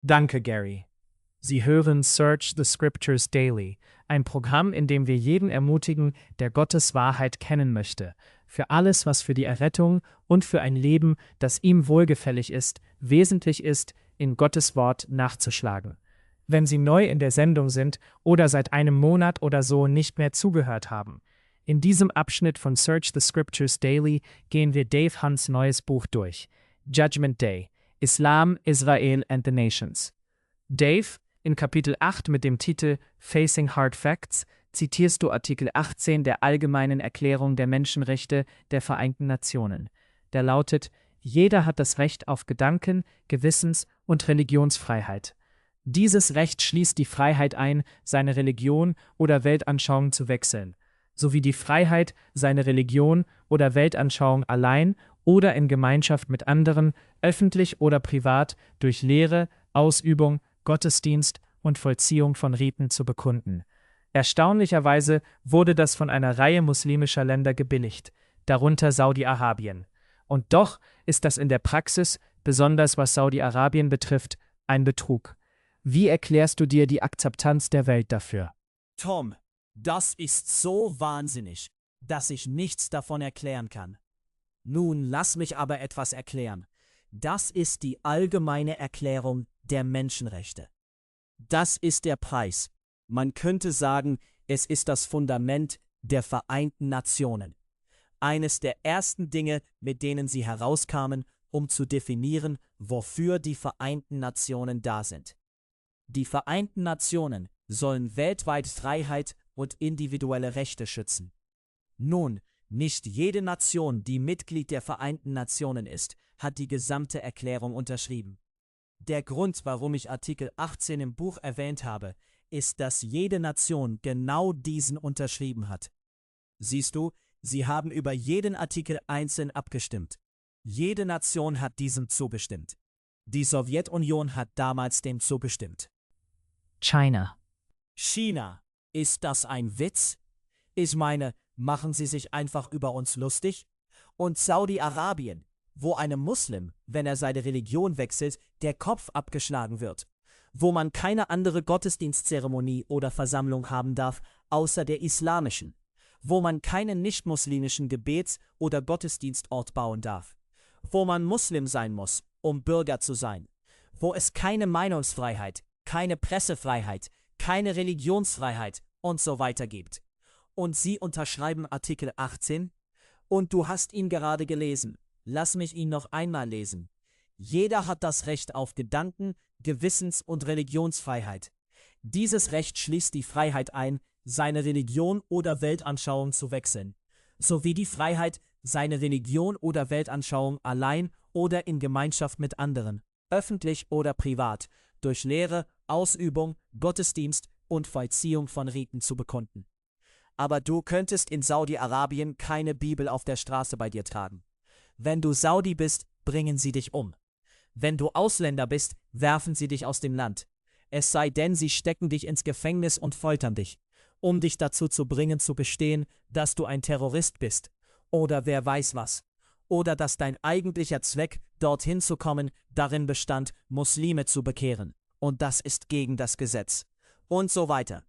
Danke, Gary. Sie hören Search the Scriptures Daily, ein Programm, in dem wir jeden ermutigen, der Gottes Wahrheit kennen möchte, für alles, was für die Errettung und für ein Leben, das ihm wohlgefällig ist, wesentlich ist, in Gottes Wort nachzuschlagen. Wenn Sie neu in der Sendung sind oder seit einem Monat oder so nicht mehr zugehört haben, in diesem Abschnitt von Search the Scriptures Daily gehen wir Dave Hunts neues Buch durch, Judgment Day, Islam, Israel and the Nations. Dave, in Kapitel 8 mit dem Titel Facing Hard Facts zitierst du Artikel 18 der Allgemeinen Erklärung der Menschenrechte der Vereinten Nationen. Der lautet: Jeder hat das Recht auf Gedanken-, Gewissens- und Religionsfreiheit. Dieses Recht schließt die Freiheit ein, seine Religion oder Weltanschauung zu wechseln, sowie die Freiheit, seine Religion oder Weltanschauung allein oder in Gemeinschaft mit anderen, öffentlich oder privat, durch Lehre, Ausübung, Gottesdienst und Vollziehung von Riten zu bekunden. Erstaunlicherweise wurde das von einer Reihe muslimischer Länder gebilligt, darunter Saudi-Arabien. Und doch ist das in der Praxis, besonders was Saudi-Arabien betrifft, ein Betrug. Wie erklärst du dir die Akzeptanz der Welt dafür? Tom, das ist so wahnsinnig, dass ich nichts davon erklären kann. Nun lass mich aber etwas erklären. Das ist die allgemeine Erklärung der Menschenrechte. Das ist der Preis. Man könnte sagen, es ist das Fundament der Vereinten Nationen. Eines der ersten Dinge, mit denen sie herauskamen, um zu definieren, wofür die Vereinten Nationen da sind. Die Vereinten Nationen sollen weltweit Freiheit und individuelle Rechte schützen. Nun, nicht jede Nation, die Mitglied der Vereinten Nationen ist, hat die gesamte Erklärung unterschrieben. Der Grund, warum ich Artikel 18 im Buch erwähnt habe, ist, dass jede Nation genau diesen unterschrieben hat. Siehst du, sie haben über jeden Artikel einzeln abgestimmt. Jede Nation hat diesem zugestimmt. Die Sowjetunion hat damals dem zugestimmt. China. China. Ist das ein Witz? Ich meine, machen sie sich einfach über uns lustig? Und Saudi-Arabien, wo einem Muslim, wenn er seine Religion wechselt, der Kopf abgeschlagen wird, wo man keine andere Gottesdienstzeremonie oder Versammlung haben darf, außer der islamischen, wo man keinen nicht-muslimischen Gebets- oder Gottesdienstort bauen darf, wo man Muslim sein muss, um Bürger zu sein, wo es keine Meinungsfreiheit, keine Pressefreiheit, keine Religionsfreiheit und so weiter gibt. Und sie unterschreiben Artikel 18? Und du hast ihn gerade gelesen. Lass mich ihn noch einmal lesen. Jeder hat das Recht auf Gedanken-, Gewissens- und Religionsfreiheit. Dieses Recht schließt die Freiheit ein, seine Religion oder Weltanschauung zu wechseln, sowie die Freiheit, seine Religion oder Weltanschauung allein oder in Gemeinschaft mit anderen, öffentlich oder privat, durch Lehre, Ausübung, Gottesdienst und Vollziehung von Riten zu bekunden. Aber du könntest in Saudi-Arabien keine Bibel auf der Straße bei dir tragen. Wenn du Saudi bist, bringen sie dich um. Wenn du Ausländer bist, werfen sie dich aus dem Land. Es sei denn, sie stecken dich ins Gefängnis und foltern dich, um dich dazu zu bringen, zu gestehen, dass du ein Terrorist bist. Oder wer weiß was. Oder dass dein eigentlicher Zweck, dorthin zu kommen, darin bestand, Muslime zu bekehren. Und das ist gegen das Gesetz. Und so weiter.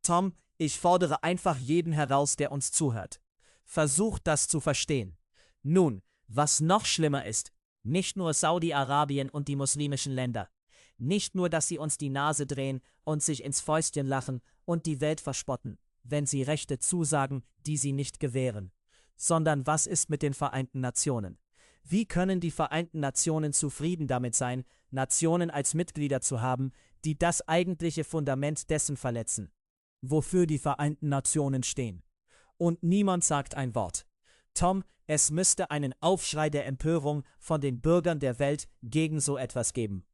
Tom, ich fordere einfach jeden heraus, der uns zuhört. Versuch das zu verstehen. Nun, was noch schlimmer ist, nicht nur Saudi-Arabien und die muslimischen Länder, nicht nur, dass sie uns die Nase drehen und sich ins Fäustchen lachen und die Welt verspotten, wenn sie Rechte zusagen, die sie nicht gewähren, sondern was ist mit den Vereinten Nationen? Wie können die Vereinten Nationen zufrieden damit sein, Nationen als Mitglieder zu haben, die das eigentliche Fundament dessen verletzen, wofür die Vereinten Nationen stehen? Und niemand sagt ein Wort. Tom, es müsste einen Aufschrei der Empörung von den Bürgern der Welt gegen so etwas geben.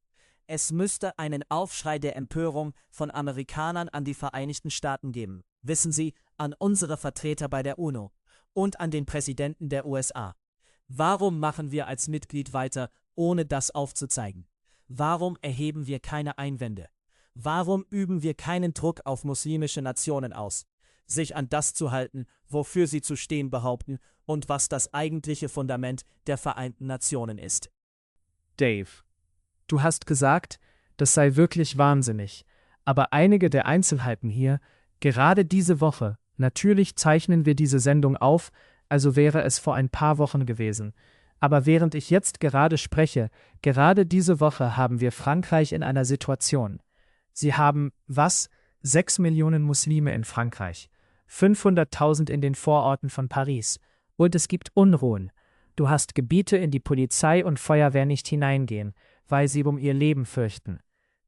Es müsste einen Aufschrei der Empörung von Amerikanern an die Vereinigten Staaten geben. Wissen Sie, an unsere Vertreter bei der UNO und an den Präsidenten der USA. Warum machen wir als Mitglied weiter, ohne das aufzuzeigen? Warum erheben wir keine Einwände? Warum üben wir keinen Druck auf muslimische Nationen aus, sich an das zu halten, wofür sie zu stehen behaupten und was das eigentliche Fundament der Vereinten Nationen ist? Dave, du hast gesagt, Das sei wirklich wahnsinnig. Aber einige der Einzelheiten hier, gerade diese Woche, natürlich zeichnen wir diese Sendung auf, also wäre es vor ein paar Wochen gewesen. Aber während ich jetzt gerade spreche, gerade diese Woche haben wir Frankreich in einer Situation. Sie haben, was? 6 Millionen Muslime in Frankreich, 500.000 in den Vororten von Paris. Und es gibt Unruhen. Du hast Gebiete, in die Polizei und Feuerwehr nicht hineingehen, weil sie um ihr Leben fürchten.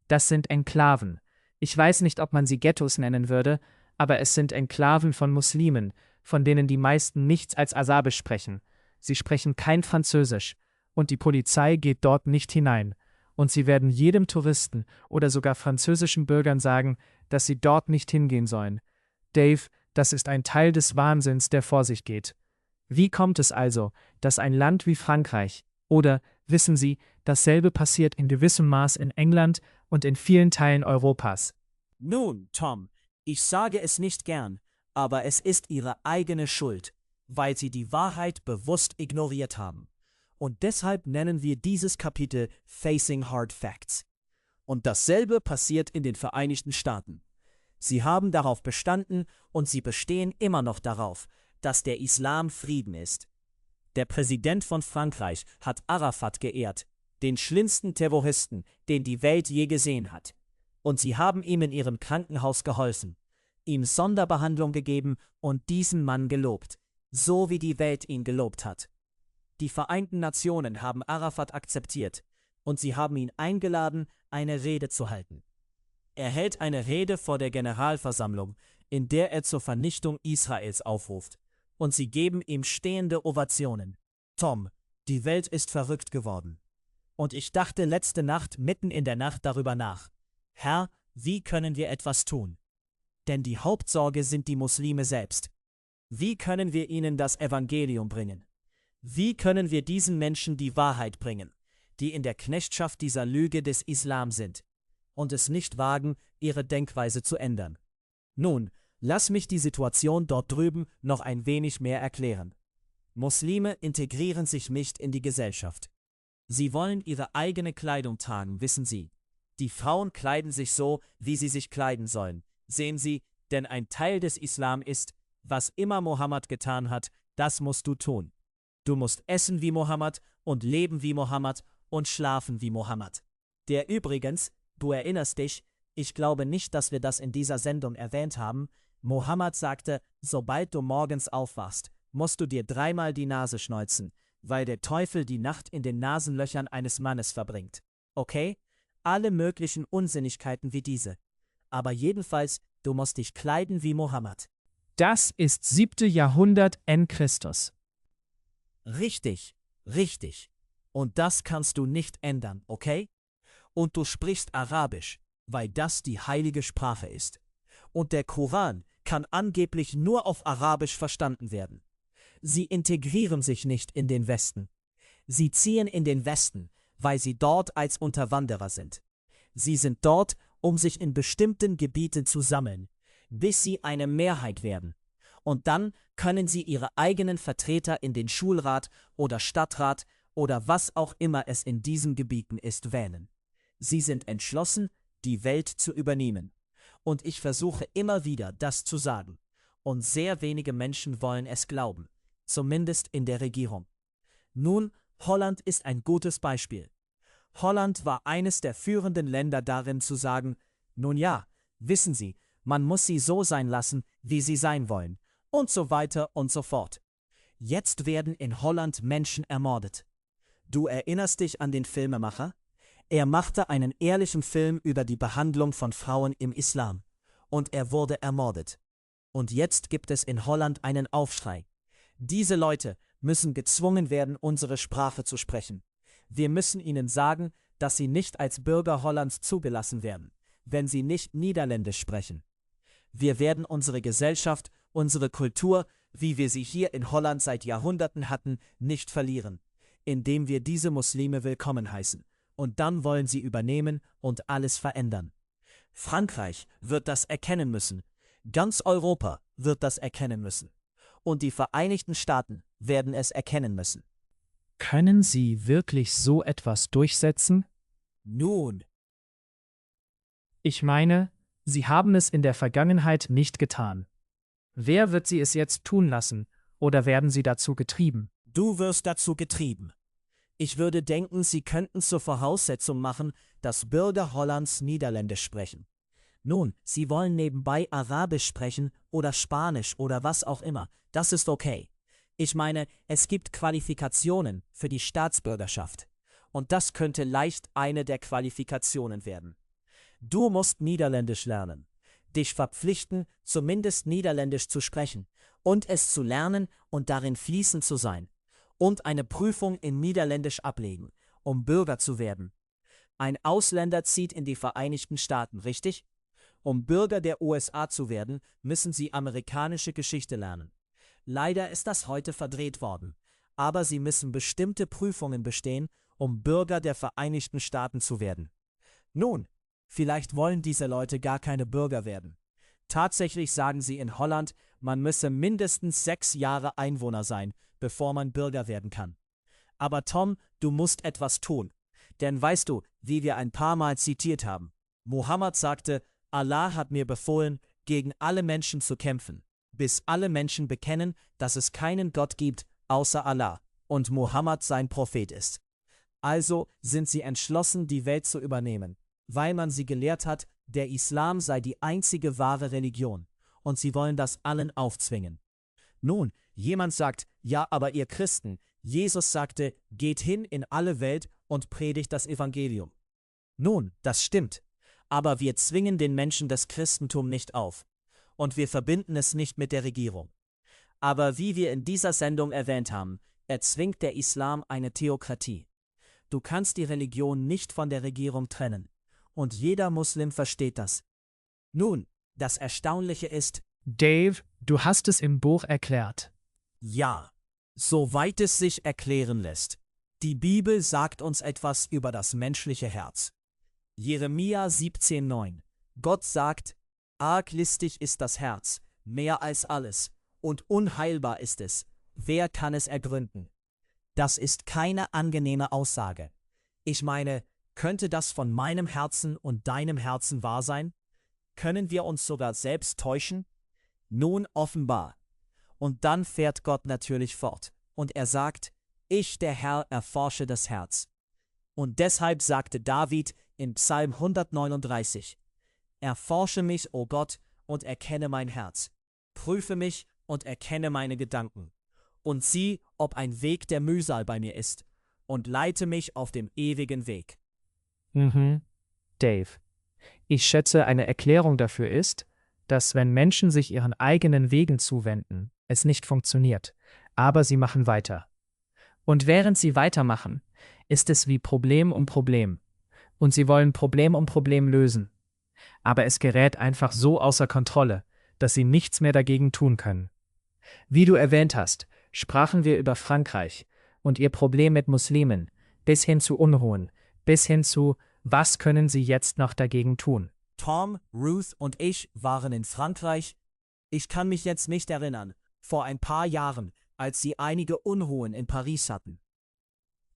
Das sind Enklaven. Ich weiß nicht, ob man sie Ghettos nennen würde, aber es sind Enklaven von Muslimen, von denen die meisten nichts als Arabisch sprechen. Sie sprechen kein Französisch. Und die Polizei geht dort nicht hinein. Und sie werden jedem Touristen oder sogar französischen Bürgern sagen, dass sie dort nicht hingehen sollen. Dave, das ist ein Teil des Wahnsinns, der vor sich geht. Wie kommt es also, dass ein Land wie Frankreich oder, wissen Sie, dasselbe passiert in gewissem Maß in England und in vielen Teilen Europas? Nun, Tom, ich sage es nicht gern, aber es ist ihre eigene Schuld, weil sie die Wahrheit bewusst ignoriert haben. Und deshalb nennen wir dieses Kapitel Facing Hard Facts. Und dasselbe passiert in den Vereinigten Staaten. Sie haben darauf bestanden und sie bestehen immer noch darauf, dass der Islam Frieden ist. Der Präsident von Frankreich hat Arafat geehrt, den schlimmsten Terroristen, den die Welt je gesehen hat. Und sie haben ihm in ihrem Krankenhaus geholfen, ihm Sonderbehandlung gegeben und diesen Mann gelobt, so wie die Welt ihn gelobt hat. Die Vereinten Nationen haben Arafat akzeptiert und sie haben ihn eingeladen, eine Rede zu halten. Er hält eine Rede vor der Generalversammlung, in der er zur Vernichtung Israels aufruft. Und sie geben ihm stehende Ovationen. Tom, die Welt ist verrückt geworden. Und ich dachte letzte Nacht mitten in der Nacht darüber nach. Herr, wie können wir etwas tun? Denn die Hauptsorge sind die Muslime selbst. Wie können wir ihnen das Evangelium bringen? Wie können wir diesen Menschen die Wahrheit bringen, die in der Knechtschaft dieser Lüge des Islam sind und es nicht wagen, ihre Denkweise zu ändern? Nun, lass mich die Situation dort drüben noch ein wenig mehr erklären. Muslime integrieren sich nicht in die Gesellschaft. Sie wollen ihre eigene Kleidung tragen, wissen Sie. Die Frauen kleiden sich so, wie sie sich kleiden sollen. Sehen Sie, denn ein Teil des Islam ist, was immer Mohammed getan hat, das musst du tun. Du musst essen wie Mohammed und leben wie Mohammed und schlafen wie Mohammed. Der übrigens, du erinnerst dich, ich glaube nicht, dass wir das in dieser Sendung erwähnt haben, Mohammed sagte, sobald du morgens aufwachst, musst du dir 3-mal die Nase schneuzen, weil der Teufel die Nacht in den Nasenlöchern eines Mannes verbringt. Okay? Alle möglichen Unsinnigkeiten wie diese. Aber jedenfalls, du musst dich kleiden wie Mohammed. Das ist 7. Jahrhundert n. Christus. Richtig, richtig. Und das kannst du nicht ändern, okay? Und du sprichst Arabisch, weil das die heilige Sprache ist. Und der Koran kann angeblich nur auf Arabisch verstanden werden. Sie integrieren sich nicht in den Westen. Sie ziehen in den Westen, weil sie dort als Unterwanderer sind. Sie sind dort, um sich in bestimmten Gebieten zu sammeln, bis sie eine Mehrheit werden. Und dann können sie ihre eigenen Vertreter in den Schulrat oder Stadtrat oder was auch immer es in diesen Gebieten ist, wählen. Sie sind entschlossen, die Welt zu übernehmen. Und ich versuche immer wieder, das zu sagen. Und sehr wenige Menschen wollen es glauben, zumindest in der Regierung. Nun, Holland ist ein gutes Beispiel. Holland war eines der führenden Länder darin zu sagen, nun ja, wissen Sie, man muss sie so sein lassen, wie sie sein wollen, und so weiter und so fort. Jetzt werden in Holland Menschen ermordet. Du erinnerst dich an den Filmemacher? Er machte einen ehrlichen Film über die Behandlung von Frauen im Islam. Und er wurde ermordet. Und jetzt gibt es in Holland einen Aufschrei. Diese Leute müssen gezwungen werden, unsere Sprache zu sprechen. Wir müssen ihnen sagen, dass sie nicht als Bürger Hollands zugelassen werden, wenn sie nicht Niederländisch sprechen. Wir werden unsere Gesellschaft, unsere Kultur, wie wir sie hier in Holland seit Jahrhunderten hatten, nicht verlieren, indem wir diese Muslime willkommen heißen. Und dann wollen sie übernehmen und alles verändern. Frankreich wird das erkennen müssen. Ganz Europa wird das erkennen müssen. Und die Vereinigten Staaten werden es erkennen müssen. Können Sie wirklich so etwas durchsetzen? Nun, Ich meine, sie haben es in der Vergangenheit nicht getan. Wer wird sie es jetzt tun lassen, oder werden sie dazu getrieben? Du wirst dazu getrieben. Ich würde denken, sie könnten zur Voraussetzung machen, dass Bürger Hollands Niederländisch sprechen. Nun, sie wollen nebenbei Arabisch sprechen oder Spanisch oder was auch immer. Das ist okay. Ich meine, es gibt Qualifikationen für die Staatsbürgerschaft. Und das könnte leicht eine der Qualifikationen werden. Du musst Niederländisch lernen, dich verpflichten, zumindest Niederländisch zu sprechen und es zu lernen und darin fließend zu sein und eine Prüfung in Niederländisch ablegen, um Bürger zu werden. Ein Ausländer zieht in die Vereinigten Staaten, richtig? Um Bürger der USA zu werden, müssen sie amerikanische Geschichte lernen. Leider ist das heute verdreht worden, aber sie müssen bestimmte Prüfungen bestehen, um Bürger der Vereinigten Staaten zu werden. Nun, vielleicht wollen diese Leute gar keine Bürger werden. Tatsächlich sagen sie in Holland, man müsse mindestens 6 Jahre Einwohner sein, bevor man Bürger werden kann. Aber Tom, du musst etwas tun. Denn weißt du, wie wir ein paar Mal zitiert haben, Mohammed sagte, Allah hat mir befohlen, gegen alle Menschen zu kämpfen, bis alle Menschen bekennen, dass es keinen Gott gibt, außer Allah, und Mohammed sein Prophet ist. Also sind sie entschlossen, die Welt zu übernehmen, weil man sie gelehrt hat, der Islam sei die einzige wahre Religion, und sie wollen das allen aufzwingen. Nun, jemand sagt, ja, aber ihr Christen, Jesus sagte, geht hin in alle Welt und predigt das Evangelium. Nun, das stimmt, aber wir zwingen den Menschen das Christentum nicht auf, und wir verbinden es nicht mit der Regierung. Aber wie wir in dieser Sendung erwähnt haben, erzwingt der Islam eine Theokratie. Du kannst die Religion nicht von der Regierung trennen. Und jeder Muslim versteht das. Nun, das Erstaunliche ist, Dave, du hast es im Buch erklärt. ja, soweit es sich erklären lässt. Die Bibel sagt uns etwas über das menschliche Herz. Jeremia 17,9. Gott sagt, arglistig ist das Herz, mehr als alles, und unheilbar ist es. Wer kann es ergründen? Das ist keine angenehme Aussage. Ich meine, könnte das von meinem Herzen und deinem Herzen wahr sein? Können wir uns sogar selbst täuschen? Nun offenbar. Und dann fährt Gott natürlich fort. Und er sagt, ich, der Herr, erforsche das Herz. Und deshalb sagte David in Psalm 139, erforsche mich, o Gott, und erkenne mein Herz. Prüfe mich und erkenne meine Gedanken. Und sieh, ob ein Weg der Mühsal bei mir ist. Und leite mich auf dem ewigen Weg. Dave. Ich schätze, eine Erklärung dafür ist, dass wenn Menschen sich ihren eigenen Wegen zuwenden, es nicht funktioniert, aber sie machen weiter. Und während sie weitermachen, ist es wie Problem um Problem. Und sie wollen Problem um Problem lösen. Aber es gerät einfach so außer Kontrolle, dass sie nichts mehr dagegen tun können. Wie du erwähnt hast, sprachen wir über Frankreich und ihr Problem mit Muslimen, bis hin zu Unruhen, bis hin zu, was können sie jetzt noch dagegen tun? Tom, Ruth und ich waren in Frankreich. Ich kann mich jetzt nicht erinnern, vor ein paar Jahren, als sie einige Unruhen in Paris hatten.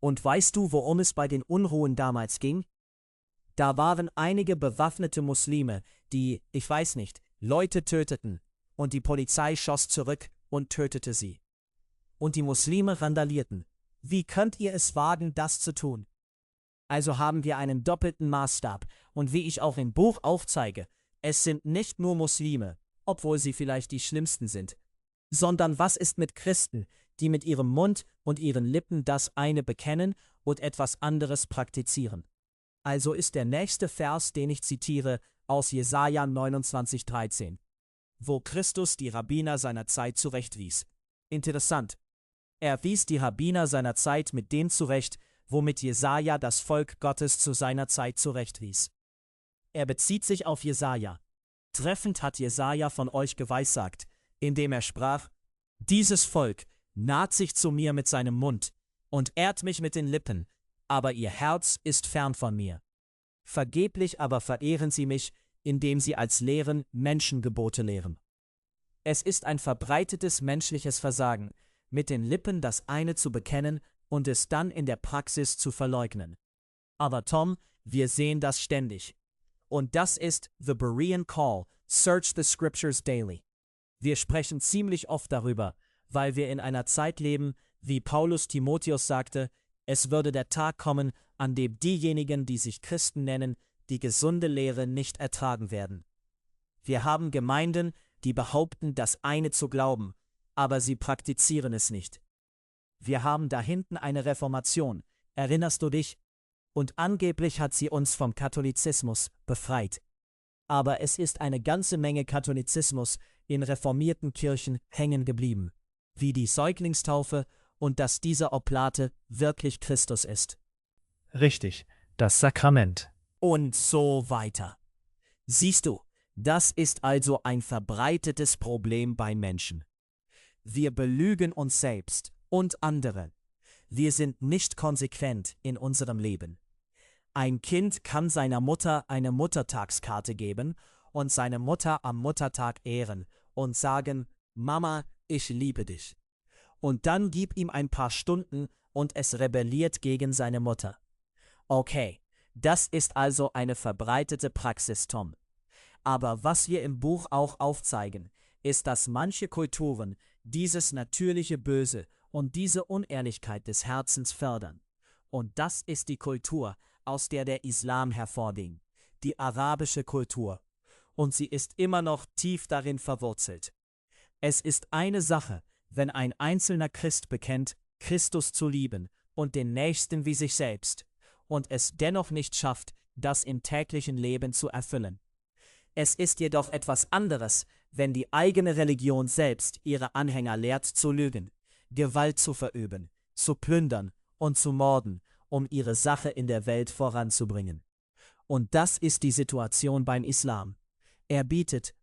Und weißt du, worum es bei den Unruhen damals ging? Da waren einige bewaffnete Muslime, die, ich weiß nicht, Leute töteten, und die Polizei schoss zurück und tötete sie. Und die Muslime randalierten. Wie könnt ihr es wagen, das zu tun? Also haben wir einen doppelten Maßstab, und wie ich auch im Buch aufzeige, es sind nicht nur Muslime, obwohl sie vielleicht die schlimmsten sind, sondern was ist mit Christen, die mit ihrem Mund und ihren Lippen das eine bekennen und etwas anderes praktizieren. Also ist der nächste Vers, den ich zitiere, aus Jesaja 29,13, wo Christus die Rabbiner seiner Zeit zurechtwies. Interessant. Er wies die Rabbiner seiner Zeit mit dem zurecht, womit Jesaja das Volk Gottes zu seiner Zeit zurechtwies. Er bezieht sich auf Jesaja. Treffend hat Jesaja von euch geweissagt, indem er sprach: Dieses Volk naht sich zu mir mit seinem Mund und ehrt mich mit den Lippen, aber ihr Herz ist fern von mir. Vergeblich aber verehren sie mich, indem sie als Lehren Menschengebote lehren. Es ist ein verbreitetes menschliches Versagen, mit den Lippen das eine zu bekennen und es dann in der Praxis zu verleugnen. Aber Tom, wir sehen das ständig. Und das ist The Berean Call, Search the Scriptures Daily. Wir sprechen ziemlich oft darüber, weil wir in einer Zeit leben, wie Paulus Timotheus sagte, es würde der Tag kommen, an dem diejenigen, die sich Christen nennen, die gesunde Lehre nicht ertragen werden. Wir haben Gemeinden, die behaupten, das eine zu glauben, aber sie praktizieren es nicht. Wir haben da hinten eine Reformation, erinnerst du dich? Und angeblich hat sie uns vom Katholizismus befreit. Aber es ist eine ganze Menge Katholizismus in reformierten Kirchen hängen geblieben, wie die Säuglingstaufe und dass diese Oblate wirklich Christus ist. Richtig, das Sakrament. Und so weiter. Siehst du, das ist also ein verbreitetes Problem bei Menschen. Wir belügen uns selbst und andere. Wir sind nicht konsequent in unserem Leben. Ein Kind kann seiner Mutter eine Muttertagskarte geben und seine Mutter am Muttertag ehren und sagen, Mama, ich liebe dich. Und dann gib ihm ein paar Stunden und es rebelliert gegen seine Mutter. Okay, das ist also eine verbreitete Praxis, Tom. Aber was wir im Buch auch aufzeigen, ist, dass manche Kulturen dieses natürliche Böse und diese Unehrlichkeit des Herzens fördern. Und das ist die Kultur, aus der der Islam hervorging, die arabische Kultur. Und sie ist immer noch tief darin verwurzelt. Es ist eine Sache, wenn ein einzelner Christ bekennt, Christus zu lieben und den Nächsten wie sich selbst, und es dennoch nicht schafft, das im täglichen Leben zu erfüllen. Es ist jedoch etwas anderes, wenn die eigene Religion selbst ihre Anhänger lehrt zu lügen, Gewalt zu verüben, zu plündern und zu morden, um ihre Sache in der Welt voranzubringen. Und das ist die Situation beim Islam. Er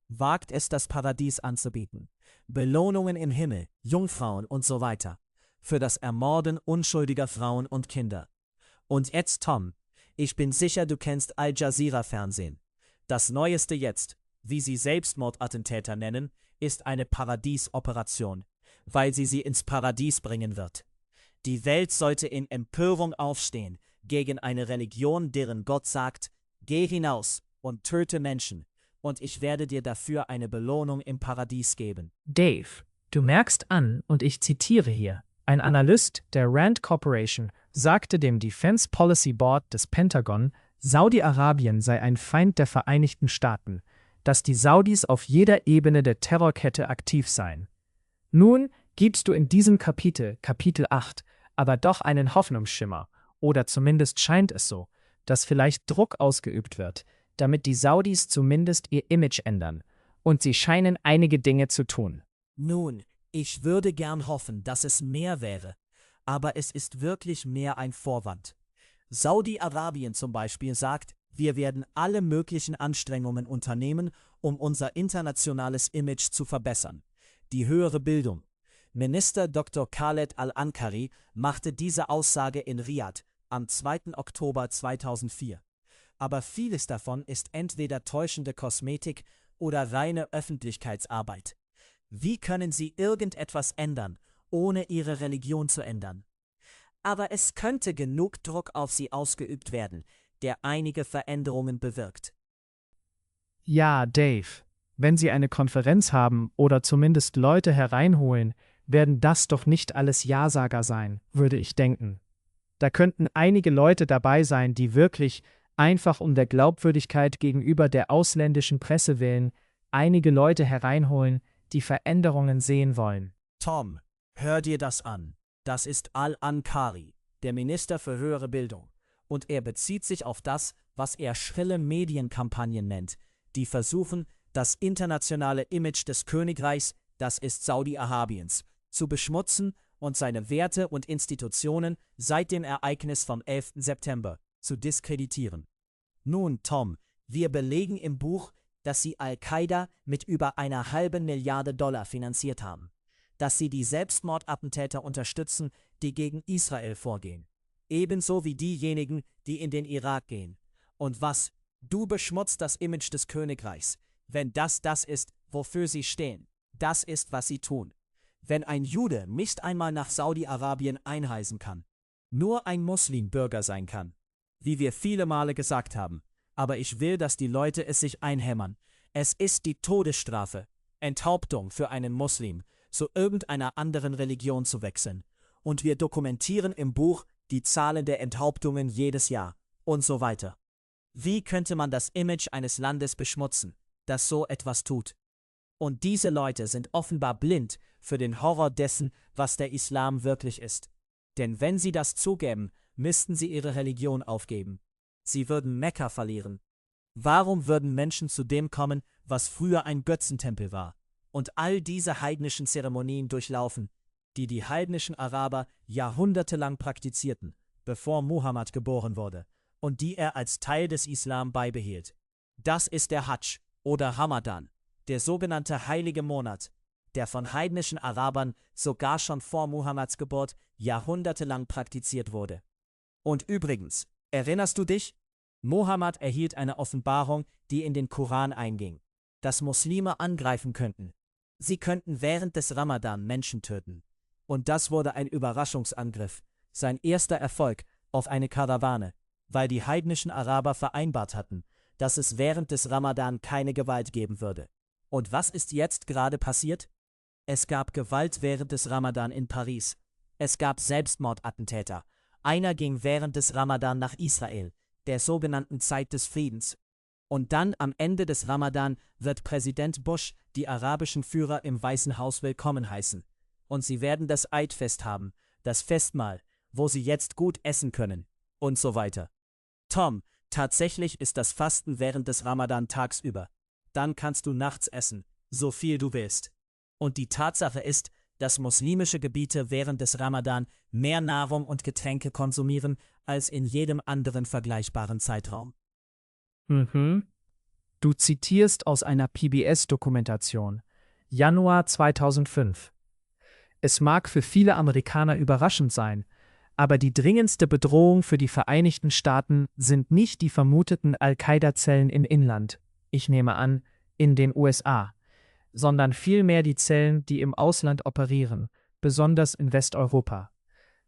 wagt es, das Paradies anzubieten, Belohnungen im Himmel, Jungfrauen und so weiter, für das Ermorden unschuldiger Frauen und Kinder. Und jetzt, Tom, ich bin sicher, du kennst Al Jazeera Fernsehen. Das Neueste jetzt, wie sie Selbstmordattentäter nennen, ist eine Paradiesoperation, weil sie ins Paradies bringen wird. Die Welt sollte in Empörung aufstehen gegen eine Religion, deren Gott sagt, geh hinaus und töte Menschen, und ich werde dir dafür eine Belohnung im Paradies geben. Dave, du merkst an, und ich zitiere hier, ein Analyst der Rand Corporation sagte dem Defense Policy Board des Pentagon, Saudi-Arabien sei ein Feind der Vereinigten Staaten, dass die Saudis auf jeder Ebene der Terrorkette aktiv seien. Nun gibst du in diesem Kapitel 8, aber doch einen Hoffnungsschimmer, oder zumindest scheint es so, dass vielleicht Druck ausgeübt wird, damit die Saudis zumindest ihr Image ändern, und sie scheinen einige Dinge zu tun. Nun, ich würde gern hoffen, dass es mehr wäre, aber es ist wirklich mehr ein Vorwand. Saudi-Arabien zum Beispiel sagt, wir werden alle möglichen Anstrengungen unternehmen, um unser internationales Image zu verbessern. Die höhere Bildung. Minister Dr. Khaled Al-Ankari machte diese Aussage in Riyadh am 2. Oktober 2004. Aber vieles davon ist entweder täuschende Kosmetik oder reine Öffentlichkeitsarbeit. Wie können sie irgendetwas ändern, ohne ihre Religion zu ändern? Aber es könnte genug Druck auf sie ausgeübt werden, der einige Veränderungen bewirkt. Ja, Dave, wenn sie eine Konferenz haben oder zumindest Leute hereinholen, werden das doch nicht alles Ja-Sager sein, würde ich denken. Da könnten einige Leute dabei sein, die wirklich, einfach um der Glaubwürdigkeit gegenüber der ausländischen Presse willen, einige Leute hereinholen, die Veränderungen sehen wollen. Tom, hör dir das an. Das ist Al-Ankari, der Minister für höhere Bildung. Und er bezieht sich auf das, was er schrille Medienkampagnen nennt, die versuchen, das internationale Image des Königreichs, das ist Saudi-Arabiens, zu beschmutzen und seine Werte und Institutionen seit dem Ereignis vom 11. September zu diskreditieren. Nun, Tom, wir belegen im Buch, dass sie Al-Qaida mit über $1,5 Milliarden finanziert haben, dass sie die Selbstmordattentäter unterstützen, die gegen Israel vorgehen, ebenso wie diejenigen, die in den Irak gehen. Und was? Du beschmutzt das Image des Königreichs, wenn das ist, wofür sie stehen. Das ist, was sie tun. Wenn ein Jude nicht einmal nach Saudi-Arabien einreisen kann, nur ein Muslim Bürger sein kann, wie wir viele Male gesagt haben, aber ich will, dass die Leute es sich einhämmern. Es ist die Todesstrafe, Enthauptung für einen Muslim, zu irgendeiner anderen Religion zu wechseln. Und wir dokumentieren im Buch die Zahlen der Enthauptungen jedes Jahr und so weiter. Wie könnte man das Image eines Landes beschmutzen, das so etwas tut? Und diese Leute sind offenbar blind für den Horror dessen, was der Islam wirklich ist. Denn wenn sie das zugäben, müssten sie ihre Religion aufgeben. Sie würden Mekka verlieren. Warum würden Menschen zu dem kommen, was früher ein Götzentempel war, und all diese heidnischen Zeremonien durchlaufen, die die heidnischen Araber jahrhundertelang praktizierten, bevor Muhammad geboren wurde, und die er als Teil des Islam beibehielt? Das ist der Hadsch oder Ramadan, der sogenannte heilige Monat, der von heidnischen Arabern sogar schon vor Muhammads Geburt jahrhundertelang praktiziert wurde. Und übrigens, erinnerst du dich? Mohammed erhielt eine Offenbarung, die in den Koran einging, dass Muslime angreifen könnten. Sie könnten während des Ramadan Menschen töten. Und das wurde ein Überraschungsangriff, sein erster Erfolg auf eine Karawane, weil die heidnischen Araber vereinbart hatten, dass es während des Ramadan keine Gewalt geben würde. Und was ist jetzt gerade passiert? Es gab Gewalt während des Ramadan in Paris. Es gab Selbstmordattentäter. Einer ging während des Ramadan nach Israel, der sogenannten Zeit des Friedens. Und dann am Ende des Ramadan wird Präsident Bush die arabischen Führer im Weißen Haus willkommen heißen. Und sie werden das Eidfest haben, das Festmahl, wo sie jetzt gut essen können, und so weiter. Tom, tatsächlich ist das Fasten während des Ramadan tagsüber. Dann kannst du nachts essen, so viel du willst. Und die Tatsache ist, dass muslimische Gebiete während des Ramadan mehr Nahrung und Getränke konsumieren als in jedem anderen vergleichbaren Zeitraum. Du zitierst aus einer PBS-Dokumentation, Januar 2005. Es mag für viele Amerikaner überraschend sein, aber die dringendste Bedrohung für die Vereinigten Staaten sind nicht die vermuteten Al-Qaida-Zellen im Inland, ich nehme an, in den USA, sondern vielmehr die Zellen, die im Ausland operieren, besonders in Westeuropa.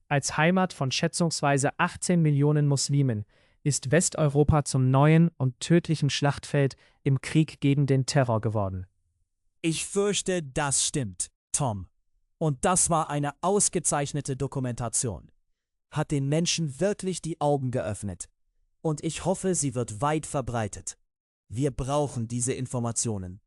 Als Heimat von schätzungsweise 18 Millionen Muslimen ist Westeuropa zum neuen und tödlichen Schlachtfeld im Krieg gegen den Terror geworden. Ich fürchte, das stimmt, Tom. Und das war eine ausgezeichnete Dokumentation. Hat den Menschen wirklich die Augen geöffnet. Und ich hoffe, sie wird weit verbreitet. Wir brauchen diese Informationen.